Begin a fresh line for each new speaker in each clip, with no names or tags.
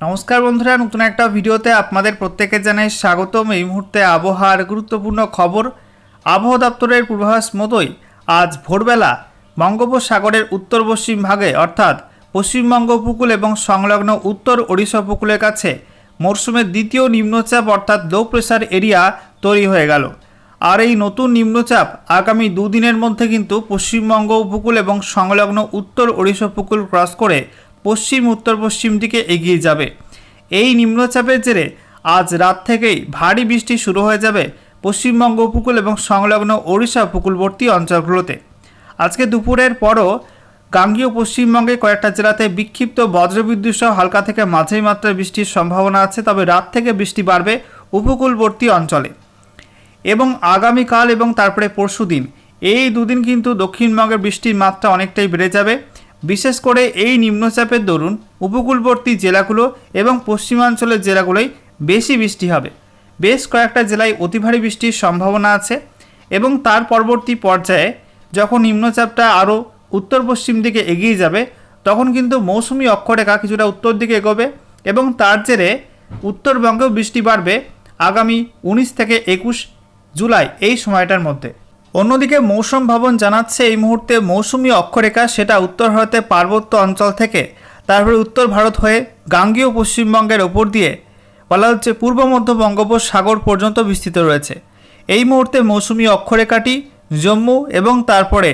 নমস্কার বন্ধুরা, নতুন একটা ভিডিওতে আপনাদের প্রত্যেককে জানাই স্বাগতম। এই মুহূর্তে আবহাওয়ার গুরুত্বপূর্ণ খবর। আবহাওয়া দপ্তরের পূর্বাভাস মতোই আজ ভোরবেলা বঙ্গোপসাগরের উত্তর পশ্চিম ভাগে অর্থাৎ পশ্চিমবঙ্গ উপকূল এবং সংলগ্ন উত্তর ওড়িশা উপকূলের কাছে মরশুমের দ্বিতীয় নিম্নচাপ অর্থাৎ লো প্রেসার এরিয়া তৈরি হয়ে গেল। আর এই নতুন নিম্নচাপ আগামী দুদিনের মধ্যে কিন্তু পশ্চিমবঙ্গ উপকূল এবং সংলগ্ন উত্তর ওড়িশা উপকূল ক্রস করে পশ্চিম উত্তর পশ্চিম দিকে এগিয়ে যাবে। এই নিম্নচাপের জেরে আজ রাত থেকেই ভারী বৃষ্টি শুরু হয়ে যাবে পশ্চিমবঙ্গ উপকূল এবং সংলগ্ন ওড়িশা উপকূলবর্তী অঞ্চলগুলোতে। আজকে দুপুরের পরও গাঙ্গেয় পশ্চিমবঙ্গে কয়েকটা জেলাতে বিক্ষিপ্ত বজ্রবিদ্যুৎ সহ হালকা থেকে মাঝারি মাত্রার বৃষ্টির সম্ভাবনা আছে, তবে রাত থেকে বৃষ্টি বাড়বে উপকূলবর্তী অঞ্চলে। এবং আগামীকাল এবং তারপরে পরশুদিন এই দুদিন কিন্তু দক্ষিণবঙ্গের বৃষ্টির মাত্রা অনেকটাই বেড়ে যাবে। বিশেষ করে এই নিম্নচাপের দরুন উপকূলবর্তী জেলাগুলো এবং পশ্চিমাঞ্চলের জেলাগুলোই বেশি বৃষ্টি হবে। বেশ কয়েকটা জেলায় অতি ভারী বৃষ্টির সম্ভাবনা আছে। এবং তার পরবর্তী পর্যায়ে যখন নিম্নচাপটা আরও উত্তর পশ্চিম দিকে এগিয়ে যাবে তখন কিন্তু মৌসুমি অক্ষরেখা কিছুটা উত্তর দিকে এগোবে এবং তার জেরে উত্তরবঙ্গেও বৃষ্টি বাড়বে আগামী 19 থেকে 21 জুলাই এই সময়টার মধ্যে। অন্যদিকে মৌসুম ভবন জানাচ্ছে এই মুহূর্তে মৌসুমি অক্ষরেখা সেটা উত্তর ভারতের পার্বত্য অঞ্চল থেকে তারপরে উত্তর ভারত হয়ে গাঙ্গেয় পশ্চিমবঙ্গের ওপর দিয়ে বলা হচ্ছে পূর্ব মধ্য বঙ্গোপসাগর পর্যন্ত বিস্তৃত রয়েছে। এই মুহূর্তে মৌসুমি অক্ষরেখাটি জম্মু এবং তারপরে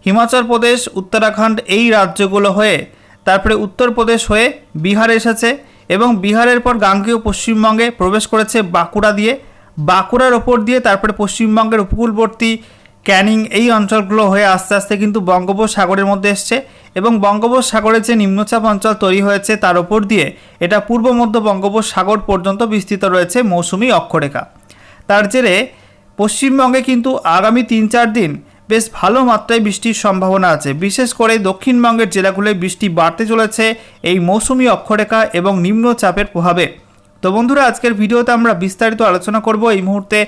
হিমাচল প্রদেশ, উত্তরাখণ্ড এই রাজ্যগুলো হয়ে তারপরে উত্তরপ্রদেশ হয়ে বিহার এসেছে এবং বিহারের পর গাঙ্গেয় পশ্চিমবঙ্গে প্রবেশ করেছে বাঁকুড়া দিয়ে। বাঁকুড়ার ওপর দিয়ে তারপরে পশ্চিমবঙ্গের উপকূলবর্তী ক্যানিং এই অঞ্চলগুলো হয়ে আস্তে আস্তে কিন্তু বঙ্গোপসাগরের মধ্যে এসছে এবং বঙ্গোপসাগরের যে নিম্নচাপ অঞ্চল তৈরি হয়েছে তার ওপর দিয়ে এটা পূর্ব মধ্য বঙ্গোপসাগর পর্যন্ত বিস্তৃত রয়েছে মৌসুমি অক্ষরেখা। তার জেরে পশ্চিমবঙ্গে কিন্তু আগামী 3-4 দিন বেশ ভালো মাত্রায় বৃষ্টির সম্ভাবনা আছে। বিশেষ করে দক্ষিণবঙ্গের জেলাগুলোয় বৃষ্টি বাড়তে চলেছে এই মৌসুমি অক্ষরেখা এবং নিম্নচাপের প্রভাবে। তো বন্ধুরা, আজকের ভিডিওতে আমরা বিস্তারিত আলোচনা করব এই মুহূর্তে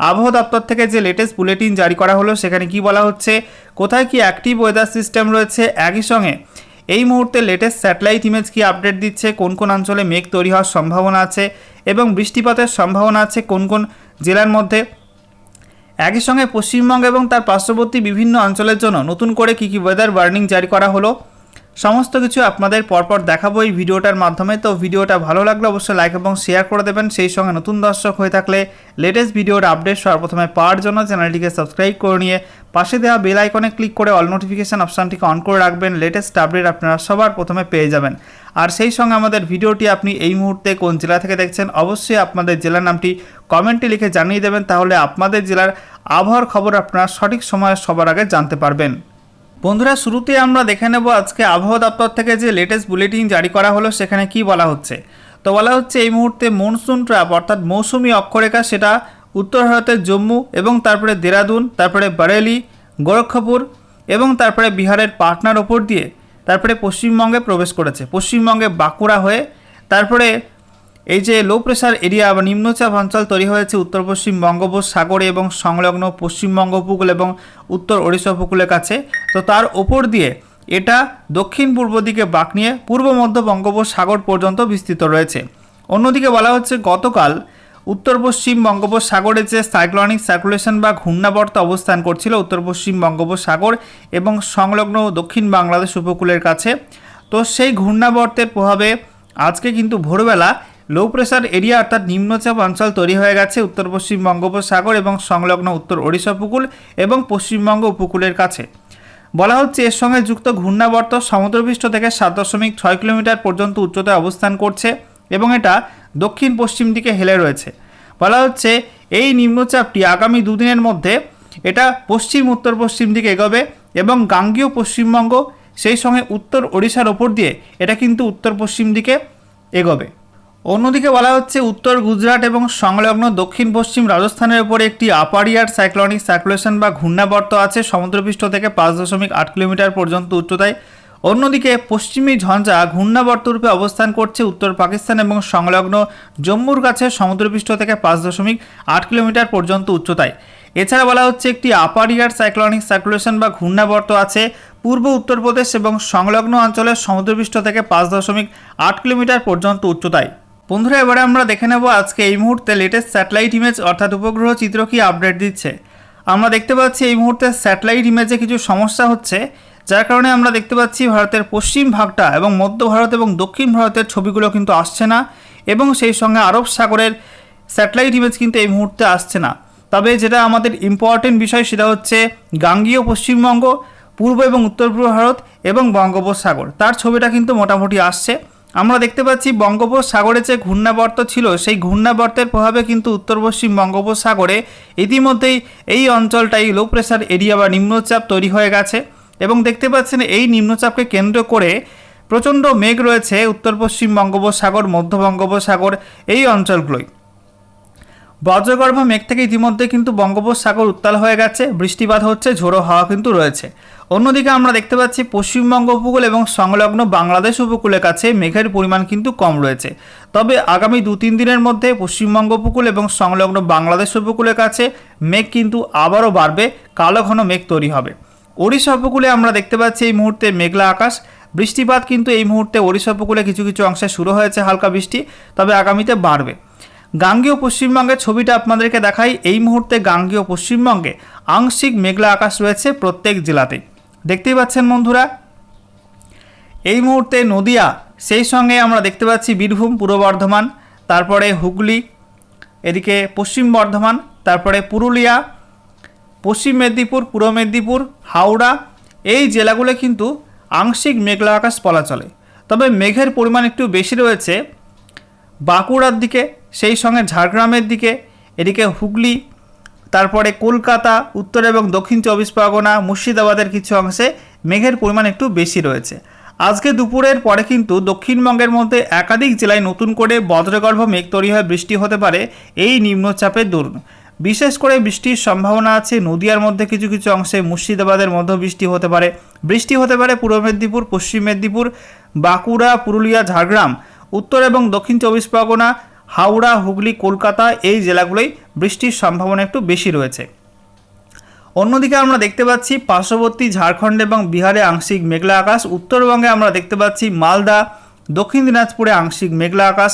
আবহাওয়া দপ্তর থেকে যে লেটেস্ট বুলেটিন জারি করা হলো সেখানে কি বলা হচ্ছে, কোথায় কি অ্যাক্টিভ ওয়েদার সিস্টেম রয়েছে, একই সঙ্গে এই মুহূর্তে লেটেস্ট স্যাটেলাইট ইমেজ কি আপডেট দিচ্ছে, কোন কোন অঞ্চলে মেঘ তৈরি হওয়ার সম্ভাবনা আছে এবং বৃষ্টিপাতের সম্ভাবনা আছে কোন কোন জেলার মধ্যে। একই সঙ্গে পশ্চিমবঙ্গ এবং তার পার্শ্ববর্তী বিভিন্ন অঞ্চলের জন্য নতুন করে কী কী ওয়েদার ওয়ার্নিং জারি করা হলো সমস্ত কিছু আপনাদের পরপর দেখাবো এই ভিডিওটার মাধ্যমে। তো ভিডিওটা ভালো লাগলে অবশ্যই লাইক এবং শেয়ার করে দেবেন। সেই সঙ্গে নতুন দর্শক হয়ে থাকলে লেটেস্ট ভিডিওর আপডেট সর্বপ্রথমে পাওয়ার জন্য চ্যানেলটিকে সাবস্ক্রাইব করে নিয়ে পাশে দেওয়া বেল আইকনে ক্লিক করে অল নোটিফিকেশান অপশানটিকে অন করে রাখবেন। লেটেস্ট আপডেট আপনারা সবার প্রথমে পেয়ে যাবেন। আর সেই সঙ্গে আমাদের ভিডিওটি আপনি এই মুহূর্তে কোন জেলা থেকে দেখছেন অবশ্যই আপনাদের জেলার নামটি কমেন্টে লিখে জানিয়ে দেবেন, তাহলে আপনাদের জেলার আবহাওয়ার খবর আপনারা সঠিক সময়ে সবার আগে জানতে পারবেন। বন্ধুরা, শুরুতে আমরা দেখে নেব আজকে আবহাওয়া দপ্তর থেকে যে লেটেস্ট বুলেটিন জারি করা হলো সেখানে কি বলা হচ্ছে। তো বলা হচ্ছে এই মুহূর্তে মনসুন ট্র্যাপ অর্থাৎ মৌসুমি অক্ষরেখা সেটা উত্তর ভারতের জম্মু এবং তারপরে দেরাদুন, তারপরে বারেলি, গোরক্ষপুর এবং তারপরে বিহারের পাটনার ওপর দিয়ে তারপরে পশ্চিমবঙ্গে প্রবেশ করেছে। পশ্চিমবঙ্গে বাঁকুড়া হয়ে তারপরে এই যে লো প্রেসার এরিয়া বা নিম্নচাপ অঞ্চল তৈরি হয়েছে উত্তর পশ্চিম বঙ্গোপসাগরে এবং সংলগ্ন পশ্চিমবঙ্গ উপকূল এবং উত্তর ওড়িশা উপকূলের কাছে, তো তার ওপর দিয়ে এটা দক্ষিণ পূর্ব দিকে বাঁক নিয়ে পূর্ব মধ্য বঙ্গোপসাগর পর্যন্ত বিস্তৃত রয়েছে। অন্যদিকে বলা হচ্ছে গতকাল উত্তর পশ্চিম বঙ্গোপসাগরে যে সাইক্লোনিক সার্কুলেশন বা ঘূর্ণাবর্ত অবস্থান করছিল উত্তর পশ্চিম বঙ্গোপসাগর এবং সংলগ্ন দক্ষিণ বাংলাদেশ উপকূলের কাছে, তো সেই ঘূর্ণাবর্তের প্রভাবে আজকে কিন্তু ভোরবেলা লো প্রেসার এরিয়া অর্থাৎ নিম্নচাপ অঞ্চল তৈরি হয়ে গেছে উত্তর পশ্চিম বঙ্গোপসাগর এবং সংলগ্ন উত্তর ওড়িশা উপকূল এবং পশ্চিমবঙ্গ উপকূলের কাছে। বলা হচ্ছে এর সঙ্গে যুক্ত ঘূর্ণাবর্ত সমুদ্রপৃষ্ঠ থেকে 7.6 কিলোমিটার পর্যন্ত উচ্চতায় অবস্থান করছে এবং এটা দক্ষিণ পশ্চিম দিকে হেলে রয়েছে। বলা হচ্ছে এই নিম্নচাপটি আগামী দুদিনের মধ্যে এটা পশ্চিম উত্তর পশ্চিম দিকে এগোবে এবং গাঙ্গেয় পশ্চিমবঙ্গ সেই সঙ্গে উত্তর ওড়িশার ওপর দিয়ে এটা কিন্তু উত্তর পশ্চিম দিকে এগোবে। অন্যদিকে বলা হচ্ছে উত্তর গুজরাট এবং সংলগ্ন দক্ষিণ পশ্চিম রাজস্থানের উপরে একটি আপার ইয়ার সাইক্লোনিক সার্কুলেশন বা ঘূর্ণাবর্ত আছে সমুদ্রপৃষ্ঠ থেকে 5.8 কিলোমিটার পর্যন্ত উচ্চতায়। অন্যদিকে পশ্চিমী ঝঞ্ঝা ঘূর্ণাবর্ত রূপে অবস্থান করছে উত্তর পাকিস্তান এবং সংলগ্ন জম্মুর কাছে সমুদ্রপৃষ্ঠ থেকে 5.8 কিলোমিটার পর্যন্ত উচ্চতায়। এছাড়া বলা হচ্ছে একটি আপার ইয়ার সাইক্লোনিক সার্কুলেশন বা ঘূর্ণাবর্ত আছে পূর্ব উত্তরপ্রদেশ এবং সংলগ্ন অঞ্চলের সমুদ্রপৃষ্ঠ থেকে 5.8 কিলোমিটার পর্যন্ত উচ্চতায়। বন্ধুরা, এবারে আমরা দেখে নেব আজকে এই মুহূর্তে লেটেস্ট স্যাটেলাইট ইমেজ অর্থাৎ উপগ্রহ চিত্র কি আপডেট দিচ্ছে। আমরা দেখতে পাচ্ছি এই মুহূর্তে স্যাটেলাইট ইমেজে কিছু সমস্যা হচ্ছে, যার কারণে আমরা দেখতে পাচ্ছি ভারতের পশ্চিম ভাগটা এবং মধ্য ভারত এবং দক্ষিণ ভারতের ছবিগুলো কিন্তু আসছে না, এবং সেই সঙ্গে আরব সাগরের স্যাটেলাইট ইমেজ কিন্তু এই মুহূর্তে আসছে না। তবে যেটা আমাদের ইম্পর্টেন্ট বিষয় সেটা হচ্ছে গাঙ্গীয় পশ্চিমবঙ্গ, পূর্ব এবং উত্তর পূর্ব ভারত এবং বঙ্গোপসাগর, তার ছবিটা কিন্তু মোটামুটি আসছে। আমরা দেখতে পাচ্ছি বঙ্গোপসাগরে যে ঘূর্ণাবর্ত ছিল সেই ঘূর্ণাবর্তের প্রভাবে কিন্তু উত্তর পশ্চিম বঙ্গোপসাগরে ইতিমধ্যেই এই অঞ্চলটাই লো প্রেসার এরিয়া বা নিম্নচাপ তৈরি হয়ে গেছে, এবং দেখতে পাচ্ছেন এই নিম্নচাপকে কেন্দ্র করে প্রচণ্ড মেঘ রয়েছে উত্তর পশ্চিম বঙ্গোপসাগর, মধ্য বঙ্গোপসাগর এই অঞ্চলগুলোই। বজ্রগর্ভ মেঘ থেকে ইতিমধ্যে কিন্তু বঙ্গোপসাগর উত্তাল হয়ে গেছে, বৃষ্টিপাত হচ্ছে, ঝোড়ো হাওয়া কিন্তু রয়েছে। অন্যদিকে আমরা দেখতে পাচ্ছি পশ্চিমবঙ্গ উপকূল এবং সংলগ্ন বাংলাদেশ উপকূলের কাছে মেঘের পরিমাণ কিন্তু কম রয়েছে। তবে আগামী 2-3 দিনের মধ্যে পশ্চিমবঙ্গ উপকূল এবং সংলগ্ন বাংলাদেশ উপকূলের কাছে মেঘ কিন্তু আবারও বাড়বে, কালো ঘন মেঘ তৈরি হবে। ওড়িশা উপকূলে আমরা দেখতে পাচ্ছি এই মুহূর্তে মেঘলা আকাশ, বৃষ্টিপাত কিন্তু এই মুহূর্তে ওড়িশা উপকূলে কিছু কিছু অংশে শুরু হয়েছে হালকা বৃষ্টি, তবে আগামীতে বাড়বে। গাঙ্গেয় পশ্চিমবঙ্গের ছবিটা আপনাদেরকে দেখাই। এই মুহূর্তে গাঙ্গেয় পশ্চিমবঙ্গে আংশিক মেঘলা আকাশ রয়েছে প্রত্যেক জেলাতেই, দেখতেই পাচ্ছেন বন্ধুরা। এই মুহূর্তে নদিয়া, সেই সঙ্গে আমরা দেখতে পাচ্ছি বীরভূম, পূর্ব বর্ধমান, তারপরে হুগলি, এদিকে পশ্চিম বর্ধমান, তারপরে পুরুলিয়া, পশ্চিম মেদিনীপুর, পূর্ব মেদিনীপুর, হাওড়া, এই জেলাগুলো কিন্তু আংশিক মেঘলা আকাশ বলা চলে। তবে মেঘের পরিমাণ একটু বেশি রয়েছে বাঁকুড়ার দিকে, সেই সঙ্গে ঝাড়গ্রামের দিকে, এদিকে হুগলি, তারপরে কলকাতা, উত্তর এবং দক্ষিণ 24 পরগনা, মুর্শিদাবাদের কিছু অংশে মেঘের পরিমাণ একটু বেশি রয়েছে। আজকে দুপুরের পরে কিন্তু দক্ষিণবঙ্গের মধ্যে একাধিক জেলায় নতুন করে বজ্রগর্ভ মেঘ তৈরি হয়ে বৃষ্টি হতে পারে এই নিম্নচাপের দরুন। বিশেষ করে বৃষ্টির সম্ভাবনা আছে নদিয়ার মধ্যে কিছু কিছু অংশে, মুর্শিদাবাদের মধ্যেও বৃষ্টি হতে পারে। বৃষ্টি হতে পারে পূর্ব মেদিনীপুর, পশ্চিম মেদিনীপুর, বাঁকুড়া, পুরুলিয়া, ঝাড়গ্রাম, উত্তর এবং দক্ষিণ 24 পরগনা, হাওড়া, হুগলি, কলকাতা, এই জেলাগুলোই বৃষ্টির সম্ভাবনা একটু বেশি রয়েছে। অন্যদিকে আমরা দেখতে পাচ্ছি পার্শ্ববর্তী ঝাড়খণ্ড এবং বিহারে আংশিক মেঘলা আকাশ, উত্তরবঙ্গে আমরা দেখতে পাচ্ছি মালদা, দক্ষিণ দিনাজপুরে আংশিক মেঘলা আকাশ,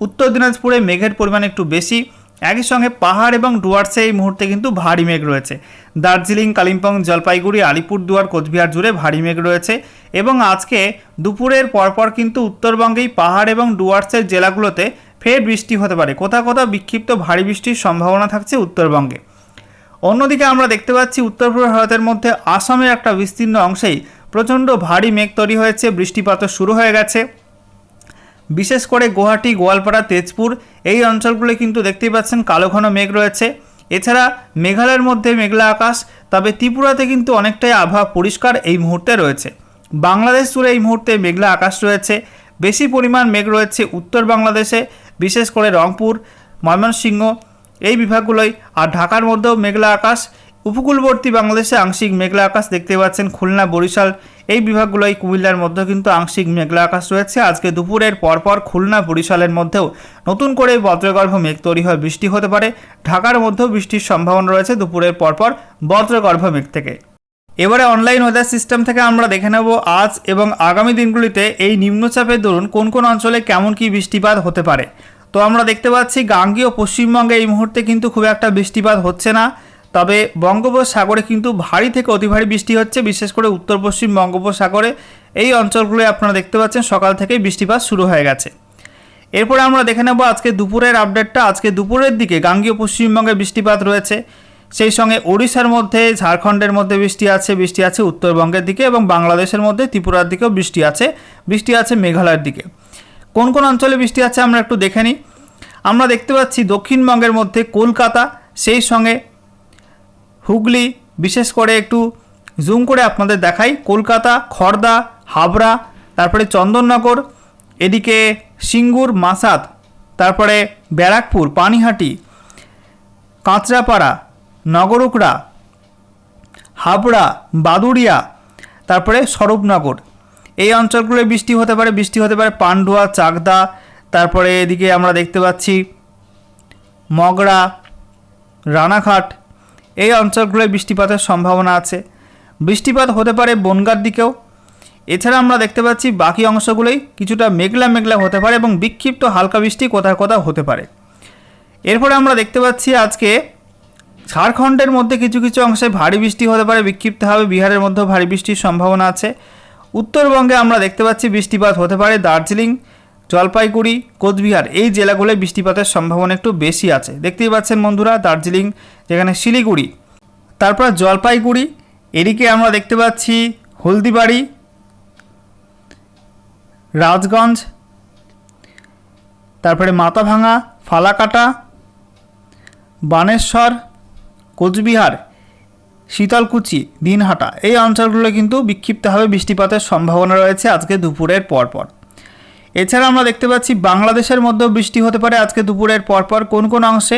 উত্তর দিনাজপুরে মেঘের পরিমাণ একটু বেশি। একই সঙ্গে পাহাড় এবং ডুয়ার্সে এই মুহূর্তে কিন্তু ভারী মেঘ রয়েছে। দার্জিলিং, কালিম্পং, জলপাইগুড়ি, আলিপুরদুয়ার, কোচবিহার জুড়ে ভারী মেঘ রয়েছে, এবং আজকে দুপুরের পরপর কিন্তু উত্তরবঙ্গেই পাহাড় এবং ডুয়ার্সের জেলাগুলোতে ফের বৃষ্টি হতে পারে, কোথাও কোথাও বিক্ষিপ্ত ভারী বৃষ্টির সম্ভাবনা থাকছে উত্তরবঙ্গে। অন্যদিকে আমরা দেখতে পাচ্ছি উত্তর পূর্ব ভারতের মধ্যে আসামের একটা বিস্তীর্ণ অংশেই প্রচণ্ড ভারী মেঘ তৈরি হয়েছে, বৃষ্টিপাতও শুরু হয়ে গেছে। বিশেষ করে গুয়াহাটি, গোয়ালপাড়া, তেজপুর এই অঞ্চলগুলো কিন্তু দেখতেই পাচ্ছেন কালো ঘন মেঘ রয়েছে। এছাড়া মেঘালয়ের মধ্যে মেঘলা আকাশ, তবে ত্রিপুরাতে কিন্তু অনেকটাই আবহাওয়া পরিষ্কার এই মুহূর্তে রয়েছে। বাংলাদেশ জুড়ে এই মুহূর্তে মেঘলা আকাশ রয়েছে, বেশি পরিমাণ মেঘ রয়েছে উত্তর বাংলাদেশে, বিশেষ করে রংপুর, ময়মনসিংহ এই বিভাগগুলোই। আর ঢাকার মধ্যেও মেঘলা আকাশ, উপকূলবর্তী বাংলাদেশে আংশিক মেঘলা আকাশ দেখতে পাচ্ছেন খুলনা, বরিশাল এই বিভাগগুলোই। কুমিল্লার মধ্যেও কিন্তু আংশিক মেঘলা আকাশ রয়েছে। আজকে দুপুরের পরপর খুলনা, বরিশালের মধ্যেও নতুন করে বজ্রগর্ভ মেঘ তৈরি হয়ে বৃষ্টি হতে পারে। ঢাকার মধ্যেও বৃষ্টির সম্ভাবনা রয়েছে দুপুরের পরপর বজ্রগর্ভ মেঘ থেকে। এবারে অনলাইন ওয়েদার সিস্টেম থেকে আমরা দেখে নেব আজ এবং আগামী দিনগুলিতে এই নিম্নচাপের দরুন কোন কোন অঞ্চলে কেমন কী বৃষ্টিপাত হতে পারে। তো আমরা দেখতে পাচ্ছি গাঙ্গেয় পশ্চিমবঙ্গে এই মুহূর্তে কিন্তু খুব একটা বৃষ্টিপাত হচ্ছে না, তবে বঙ্গোপসাগরে কিন্তু ভারী থেকে অতি ভারী বৃষ্টি হচ্ছে, বিশেষ করে উত্তর পশ্চিম বঙ্গোপসাগরে এই অঞ্চলগুলোয় আপনারা দেখতে পাচ্ছেন সকাল থেকেই বৃষ্টিপাত শুরু হয়ে গেছে। এরপরে আমরা দেখে নেব আজকে দুপুরের আপডেটটা। আজকে দুপুরের দিকে গাঙ্গেয় পশ্চিমবঙ্গে বৃষ্টিপাত রয়েছে, সেই সঙ্গে ওড়িশার মধ্যে, ঝাড়খণ্ডের মধ্যে বৃষ্টি আছে উত্তরবঙ্গের দিকে, এবং বাংলাদেশের মধ্যে ত্রিপুরার দিকেও বৃষ্টি আছে মেঘালয়ের দিকে। কোন কোন অঞ্চলে বৃষ্টি আছে আমরা একটু দেখে নিই। আমরা দেখতে পাচ্ছি দক্ষিণবঙ্গের মধ্যে কলকাতা, সেই সঙ্গে হুগলি, বিশেষ করে একটু জুম করে আপনাদের দেখাই, কলকাতা, খড়দা, হাবড়া, তারপরে চন্দননগর, এদিকে সিঙ্গুর, মাসাদ, তারপরে ব্যারাকপুর, পানিহাটি, কাঁচরাপাড়া, নগরুকড়া, হাবড়া, বাদুড়িয়া, তারপরে স্বরূপনগর এই অঞ্চলগুলোয় বৃষ্টি হতে পারে পান্ডুয়া, চাকদা, তারপরে এদিকে আমরা দেখতে পাচ্ছি মগরা, রানাঘাট এই অঞ্চলগুলোয় বৃষ্টিপাতের সম্ভাবনা আছে। বৃষ্টিপাত হতে পারে বনগাঁর দিকেও। এছাড়া আমরা দেখতে পাচ্ছি বাকি অংশগুলোই কিছুটা মেঘলা মেঘলা হতে পারে এবং বিক্ষিপ্ত হালকা বৃষ্টি কোথাও কোথাও হতে পারে। এরপরে আমরা দেখতে পাচ্ছি আজকে ঝাড়খণ্ডের মধ্যে কিছু কিছু অংশে ভারী বৃষ্টি হতে পারে, বিক্ষিপ্তভাবে বিহারের মধ্যেও ভারী বৃষ্টির সম্ভাবনা আছে। উত্তরবঙ্গে আমরা দেখতে পাচ্ছি বৃষ্টিপাত হতে পারে দার্জিলিং, জলপাইগুড়ি, কোচবিহার এই জেলাগুলোয় বৃষ্টিপাতের সম্ভাবনা একটু বেশি আছে। দেখতেই পাচ্ছেন বন্ধুরা, দার্জিলিং, যেখানে শিলিগুড়ি, তারপর জলপাইগুড়ি, এদিকে আমরা দেখতে পাচ্ছি হলদিবাড়ি, রাজগঞ্জ, তারপরে মাথাভাঙা, ফালাকাটা, বানেশ্বর, কোচবিহার, শীতলকুচি, দিনহাটা এই অঞ্চলগুলো কিন্তু বিক্ষিপ্তভাবে বৃষ্টিপাতের সম্ভাবনা রয়েছে আজকে দুপুরের পরপর। এছাড়া আমরা দেখতে পাচ্ছি বাংলাদেশের মধ্যেও বৃষ্টি হতে পারে আজকে দুপুরের পরপর কোন কোন অংশে,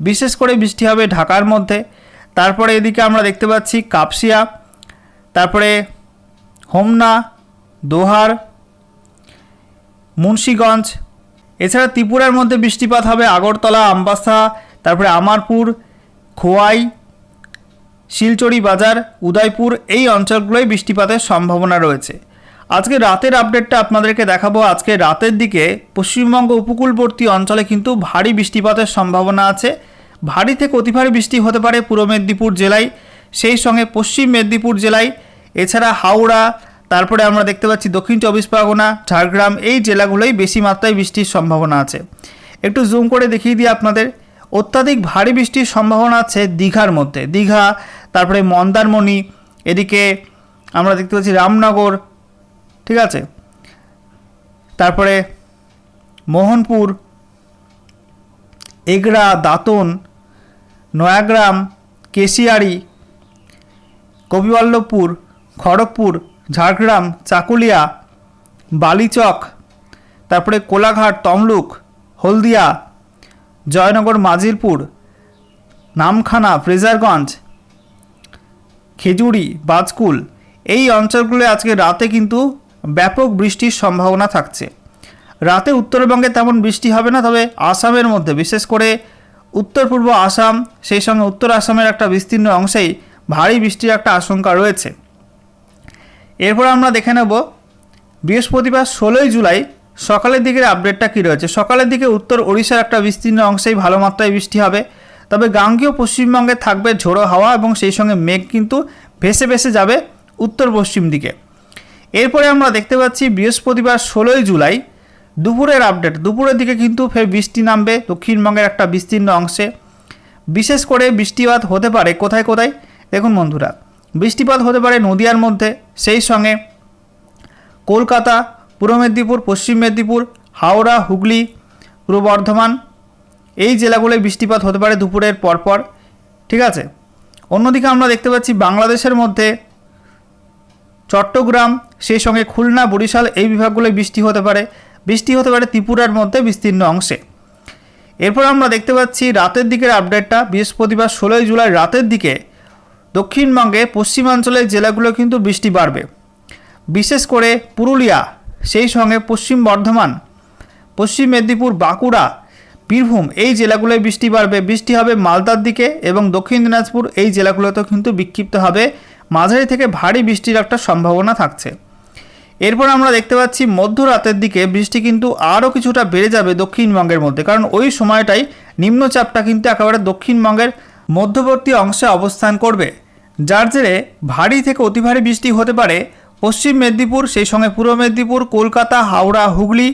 বিশেষ করে বৃষ্টি হবে ঢাকার মধ্যে। তারপরে এদিকে আমরা দেখতে পাচ্ছি কাপসিয়া, তারপরে হোমনা, দোহার, মুন্সিগঞ্জ। এছাড়া ত্রিপুরার মধ্যে বৃষ্টিপাত হবে আগরতলা, আমবাসা, তারপরে আমারপুর, খোয়াই, শিলচরি বাজার, উদয়পুর এই অঞ্চলগুলোয় বৃষ্টিপাতের সম্ভাবনা রয়েছে। আজকে রাতের আপডেটটা আপনাদেরকে দেখাবো। আজকে রাতের দিকে পশ্চিমবঙ্গ উপকূলবর্তী অঞ্চলে কিন্তু ভারী বৃষ্টিপাতের সম্ভাবনা আছে। ভারী থেকে অতি ভারী বৃষ্টি হতে পারে পূর্ব মেদিনীপুর জেলায়, সেই সঙ্গে পশ্চিম মেদিনীপুর জেলায়। এছাড়া হাওড়া, তারপরে আমরা দেখতে পাচ্ছি দক্ষিণ চব্বিশ পরগনা, ঝাড়গ্রাম এই জেলাগুলোই বেশি মাত্রায় বৃষ্টির সম্ভাবনা আছে। একটু জুম করে দেখিয়ে দিই আপনাদের। অত্যাধিক ভারী বৃষ্টির সম্ভাবনা আছে দীঘার মধ্যে, দীঘা, তারপরে মন্দারমণি, এদিকে আমরা দেখতে পাচ্ছি রামনগর, ঠিক আছে, তারপরে মোহনপুর, এগরা, দাঁতন, নয়াগ্রাম, কেশিয়ারি, কবিবল্লভপুর, খড়গপুর, ঝাড়গ্রাম, চাকুলিয়া, বালিচক, তারপরে কোলাঘাট, তমলুক, হলদিয়া, জয়নগর, মাজিলপুর, নামখানা, ফ্রেজারগঞ্জ, খেজুরি, বাজকুল এই অঞ্চলগুলো আজকে রাতে কিন্তু ব্যাপক বৃষ্টির সম্ভাবনা থাকছে। রাতে উত্তরবঙ্গে তেমন বৃষ্টি হবে না, তবে আসামের মধ্যে বিশেষ করে উত্তর পূর্ব আসাম, সেই সঙ্গে উত্তর আসামের একটা বিস্তীর্ণ অংশেই ভারী বৃষ্টির একটা আশঙ্কা রয়েছে। এরপর আমরা দেখে নেব বৃহস্পতিবার 16ই জুলাই সকালের দিকের আপডেটটা কী রয়েছে। সকালের দিকে উত্তর ওড়িশার একটা বিস্তীর্ণ অংশেই ভালো মাত্রায় বৃষ্টি হবে, তবে গাঙ্গেয় পশ্চিমবঙ্গে থাকবে ঝোড়ো হাওয়া এবং সেই সঙ্গে মেঘ কিন্তু ভেসে ভেসে যাবে উত্তর পশ্চিম দিকে। এরপরে আমরা দেখতে পাচ্ছি বৃহস্পতিবার 16ই জুলাই দুপুরের আপডেট। দুপুরের দিকে কিন্তু ফের বৃষ্টি নামবে দক্ষিণবঙ্গের একটা বিস্তীর্ণ অংশে। বিশেষ করে বৃষ্টিপাত হতে পারে কোথায় কোথায় দেখুন বন্ধুরা, বৃষ্টিপাত হতে পারে নদিয়ার মধ্যে, সেই সঙ্গে কলকাতা, পূর্ব মেদিনীপুর, পশ্চিম মেদিনীপুর, হাওড়া, হুগলি, পূর্ব বর্ধমান এই জেলাগুলোয় বৃষ্টিপাত হতে পারে দুপুরের পরপর, ঠিক আছে। অন্যদিকে আমরা দেখতে পাচ্ছি বাংলাদেশের মধ্যে চট্টগ্রাম, সেই সঙ্গে খুলনা, বরিশাল এই বিভাগগুলোয় বৃষ্টি হতে পারে ত্রিপুরার মধ্যে বিস্তীর্ণ অংশে। এরপর আমরা দেখতে পাচ্ছি রাতের দিকের আপডেটটা। বৃহস্পতিবার 16ই জুলাই রাতের দিকে দক্ষিণবঙ্গে পশ্চিমাঞ্চলের জেলাগুলো কিন্তু বৃষ্টি বাড়বে, বিশেষ করে পুরুলিয়া, সেই সঙ্গে পশ্চিম বর্ধমান, পশ্চিম মেদিনীপুর, বাঁকুড়া, বীরভূম এই জেলাগুলোয় বৃষ্টি বাড়বে। বৃষ্টি হবে মালদার দিকে এবং দক্ষিণ দিনাজপুর এই জেলাগুলোতেও কিন্তু বিক্ষিপ্ত হবে মাঝারি থেকে ভারী বৃষ্টির একটা সম্ভাবনা থাকছে। এরপর আমরা দেখতে পাচ্ছি মধ্যরাতের দিকে বৃষ্টি কিন্তু আরও কিছুটা বেড়ে যাবে দক্ষিণবঙ্গের মধ্যে, কারণ ওই সময়টাই নিম্নচাপটা কিন্তু একেবারে দক্ষিণবঙ্গের মধ্যবর্তী অংশে অবস্থান করবে, যার জেরে ভারী থেকে অতি ভারী বৃষ্টি হতে পারে পশ্চিম মেদিনীপুর, সেই সঙ্গে পূর্ব মেদিনীপুর, কলকাতা, হাওড়া, হুগলি,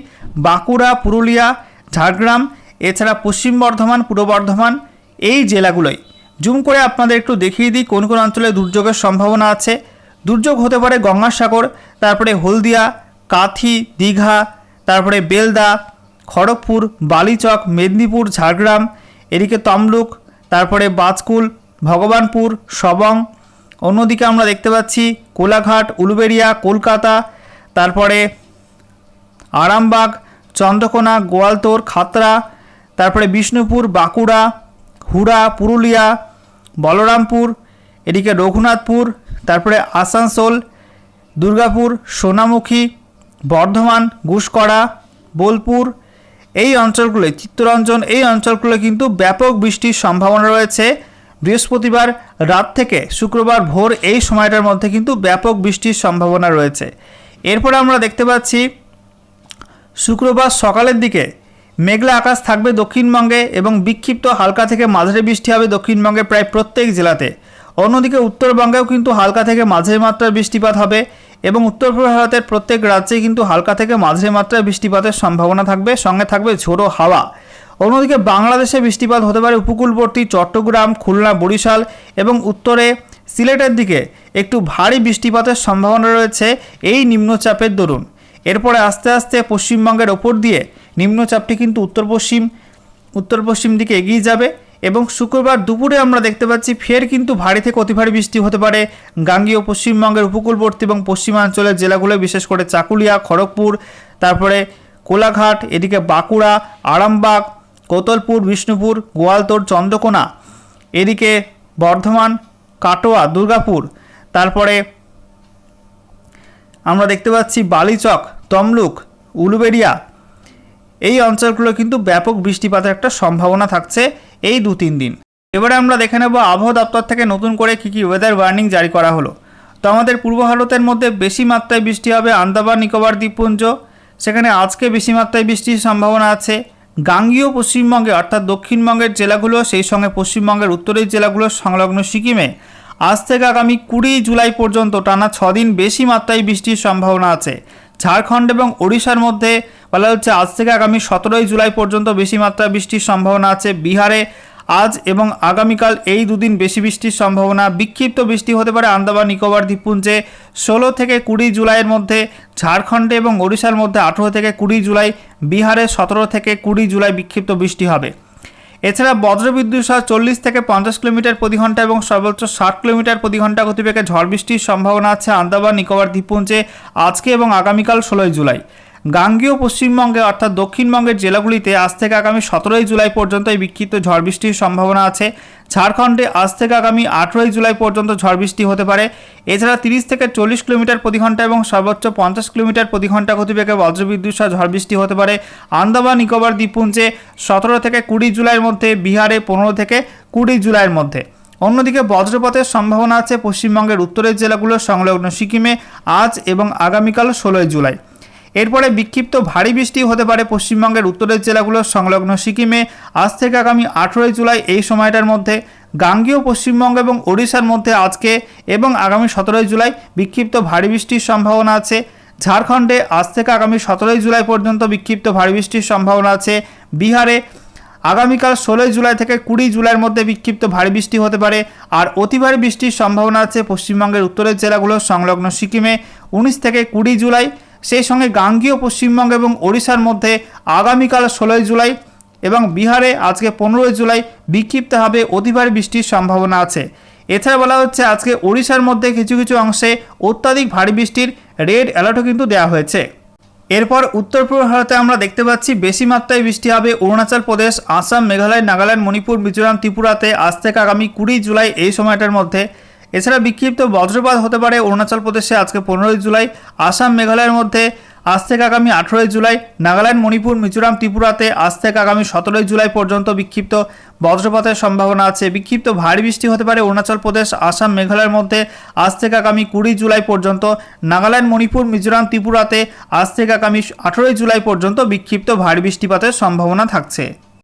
বাঁকুড়া, পুরুলিয়া, ঝাড়গ্রাম, এছাড়া পশ্চিম বর্ধমান, পূর্ব বর্ধমান এই জেলাগুলোয়। জুম করে আপনাদের একটু দেখিয়ে দিই কোন কোন অঞ্চলে দুর্যোগের সম্ভাবনা আছে। দুর্যোগ হতে পারে গঙ্গাসাগর, তারপরে হলদিয়া, কাথি, দীঘা, তারপরে বেলদা, খড়গপুর, বালিচক, মেদিনীপুর, ঝাড়গ্রাম, এদিকে তমলুক, তারপরে বাজকুল, ভগবানপুর, সবং। অন্যদিকে আমরা দেখতে পাচ্ছি কোলাঘাট, উলুবেড়িয়া, কলকাতা, তারপরে আরামবাগ, চন্দ্রকোনা, গোয়ালতোড়, খাতড়া, তারপরে বিষ্ণুপুর, বাঁকুড়া, হুড়া, পুরুলিয়া, বলরামপুর, এদিকে রঘুনাথপুর, তারপরে আসানসোল, দুর্গাপুর, সোনামুখী, বর্ধমান, ঘুষকরা, বোলপুর এই অঞ্চলগুলোয়, চিত্তরঞ্জন এই অঞ্চলগুলো কিন্তু ব্যাপক বৃষ্টির সম্ভাবনা রয়েছে বৃহস্পতিবার রাত থেকে শুক্রবার ভোর এই সময়টার মধ্যে কিন্তু ব্যাপক বৃষ্টির সম্ভাবনা রয়েছে। এরপরে আমরা দেখতে পাচ্ছি শুক্রবার সকালের দিকে মেঘলা আকাশ থাকবে দক্ষিণবঙ্গে এবং বিক্ষিপ্ত হালকা থেকে মাঝারি বৃষ্টি হবে দক্ষিণবঙ্গে প্রায় প্রত্যেক জেলাতে। অন্যদিকে উত্তরবঙ্গেও কিন্তু হালকা থেকে মাঝারি মাত্রার বৃষ্টিপাত হবে এবং উত্তর পূর্ব ভারতের প্রত্যেক রাজ্যেই কিন্তু হালকা থেকে মাঝারি মাত্রার বৃষ্টিপাতের সম্ভাবনা থাকবে, সঙ্গে থাকবে ঝোড়ো হাওয়া। অন্যদিকে বাংলাদেশে বৃষ্টিপাত হতে পারে উপকূলবর্তী চট্টগ্রাম, খুলনা, বরিশাল এবং উত্তরে সিলেটের দিকে একটু ভারী বৃষ্টিপাতের সম্ভাবনা রয়েছে এই নিম্নচাপের দরুন। এরপরে আস্তে আস্তে পশ্চিমবঙ্গের ওপর দিয়ে নিম্নচাপটি কিন্তু উত্তর পশ্চিম দিকে এগিয়ে যাবে এবং শুক্রবার দুপুরে আমরা দেখতে পাচ্ছি ফের কিন্তু ভারী থেকে অতি ভারী বৃষ্টি হতে পারে গাঙ্গেয় পশ্চিমবঙ্গের উপকূলবর্তী এবং পশ্চিমাঞ্চলের জেলাগুলো, বিশেষ করে চাকুলিয়া, খড়গপুর, তারপরে কোলাঘাট, এদিকে বাঁকুড়া, আরামবাগ, কোতলপুর, বিষ্ণুপুর, গোয়ালতোড়, চন্দ্রকোনা, এদিকে বর্ধমান, কাটোয়া, দুর্গাপুর, তারপরে আমরা দেখতে পাচ্ছি বালিচক, তমলুক, উলুবেড়িয়া, এই অঞ্চলগুলো কিন্তু ব্যাপক বৃষ্টিপাতের একটা সম্ভাবনা থাকছে এই 2-3 দিন। এবারে আমরা দেখে নেব আবহাওয়া দপ্তর থেকে নতুন করে কী ওয়েদার ওয়ার্নিং জারি করা হলো। তো আমাদের পূর্ব ভারতের মধ্যে বেশি মাত্রায় বৃষ্টি হবে আন্দামান নিকোবর দ্বীপপুঞ্জ, সেখানে আজকে বেশি মাত্রায় বৃষ্টির সম্ভাবনা আছে। গাঙ্গেয় পশ্চিমবঙ্গে অর্থাৎ দক্ষিণবঙ্গের জেলাগুলো, সেই সঙ্গে পশ্চিমবঙ্গের উত্তরের জেলাগুলো সংলগ্ন সিকিমে আজ থেকে আগামী 20 জুলাই পর্যন্ত টানা 6 দিন বেশি মাত্রায় বৃষ্টির সম্ভাবনা আছে। ঝাড়খণ্ড এবং ওড়িশার মধ্যে বলা হচ্ছে আজ থেকে আগামী 17 জুলাই পর্যন্ত বেশি মাত্রায় বৃষ্টির সম্ভাবনা আছে। বিহারে আজ এবং আগামীকাল এই 2 দিন বেশি বৃষ্টির সম্ভাবনা। বিক্ষিপ্ত বৃষ্টি হতে পারে আন্দামান নিকোবর দ্বীপপুঞ্জে 16 থেকে 20 জুলাইয়ের মধ্যে, ঝাড়খণ্ডে এবং ওড়িশার মধ্যে 18 থেকে 20 জুলাই, বিহারে 17 থেকে 20 জুলাই বিক্ষিপ্ত বৃষ্টি হবে। এছাড়া বজ্রবিদ্যুৎ সহ 40 থেকে 50 কিলোমিটার প্রতি ঘন্টা এবং সর্বোচ্চ 60 কিলোমিটার প্রতি ঘন্টা গতিবেগে ঝড় বৃষ্টির সম্ভাবনা আছে আন্দামান নিকোবর দ্বীপপুঞ্জে আজকে এবং আগামীকাল 16 জুলাই। গাঙ্গেয় পশ্চিমবঙ্গে অর্থাৎ দক্ষিণবঙ্গের জেলাগুলিতে আজ থেকে আগামী 17 জুলাই পর্যন্ত এই বিক্ষিপ্ত ঝড় বৃষ্টির সম্ভাবনা আছে। ঝাড়খণ্ডে আজ থেকে আগামী 18 জুলাই পর্যন্ত ঝড় বৃষ্টি হতে পারে। এছাড়া 30 থেকে 40 কিলোমিটার প্রতি ঘন্টা এবং সর্বোচ্চ 50 কিলোমিটার প্রতি ঘন্টা গতিবেগে বজ্রবিদ্যুৎ সহ ঝড় বৃষ্টি হতে পারে আন্দামান নিকোবর দ্বীপপুঞ্জে 17 থেকে 20 জুলাইয়ের মধ্যে, বিহারে 15 থেকে 20 জুলাইয়ের মধ্যে। অন্যদিকে বজ্রপাতের সম্ভাবনা আছে পশ্চিমবঙ্গের উত্তরের জেলাগুলো সংলগ্ন সিকিমে আজ এবং আগামীকাল 16 জুলাই। এরপরে বিক্ষিপ্ত ভারী বৃষ্টি হতে পারে পশ্চিমবঙ্গের উত্তরের জেলাগুলো সংলগ্ন সিকিমে আজ থেকে আগামী 18 জুলাই এই সময়টার মধ্যে। গাঙ্গেয় পশ্চিমবঙ্গ এবং ওড়িশার মধ্যে আজকে এবং আগামী 17 জুলাই বিক্ষিপ্ত ভারী বৃষ্টির সম্ভাবনা আছে। ঝাড়খণ্ডে আজ থেকে আগামী 17 জুলাই পর্যন্ত বিক্ষিপ্ত ভারী বৃষ্টির সম্ভাবনা আছে। বিহারে আগামীকাল 16 জুলাই থেকে 20 জুলাইয়ের মধ্যে বিক্ষিপ্ত ভারী বৃষ্টি হতে পারে। আর অতি ভারী বৃষ্টির সম্ভাবনা আছে পশ্চিমবঙ্গের উত্তরের জেলাগুলো সংলগ্ন সিকিমে 19 থেকে 20 জুলাই। সেই সঙ্গে গাঙ্গেয় পশ্চিমবঙ্গ এবং ওড়িশার মধ্যে আগামীকাল 16 জুলাই এবং বিহারে আজকে 15 জুলাই বিক্ষিপ্তভাবে অতি ভারী বৃষ্টির সম্ভাবনা আছে। এছাড়া বলা হচ্ছে আজকে ওড়িশার মধ্যে কিছু কিছু অংশে অত্যাধিক ভারী বৃষ্টির রেড অ্যালার্টও কিন্তু দেওয়া হয়েছে। এরপর উত্তর পূর্ব ভারতে আমরা দেখতে পাচ্ছি বেশি মাত্রায় বৃষ্টি হবে অরুণাচল প্রদেশ, আসাম, মেঘালয়, নাগাল্যান্ড, মণিপুর, মিজোরাম, ত্রিপুরাতে আজ থেকে আগামী 20 জুলাই এই সময়টার মধ্যে। এছাড়া বিক্ষিপ্ত বজ্রপাত হতে পারে অরুণাচল প্রদেশে আজকে 15 জুলাই, আসাম, মেঘালয়ের মধ্যে আজ থেকে আগামী 18 জুলাই, নাগাল্যান্ড, মণিপুর, মিজোরাম, ত্রিপুরাতে আজ থেকে আগামী 17 জুলাই পর্যন্ত বিক্ষিপ্ত বজ্রপাতের সম্ভাবনা আছে। বিক্ষিপ্ত ভারী বৃষ্টি হতে পারে অরুণাচল প্রদেশ, আসাম, মেঘালয়ের মধ্যে আজ থেকে আগামী 20 জুলাই পর্যন্ত। নাগাল্যান্ড, মণিপুর, মিজোরাম, ত্রিপুরাতে আজ থেকে আগামী 18 জুলাই পর্যন্ত বিক্ষিপ্ত ভারী বৃষ্টিপাতের সম্ভাবনা থাকছে।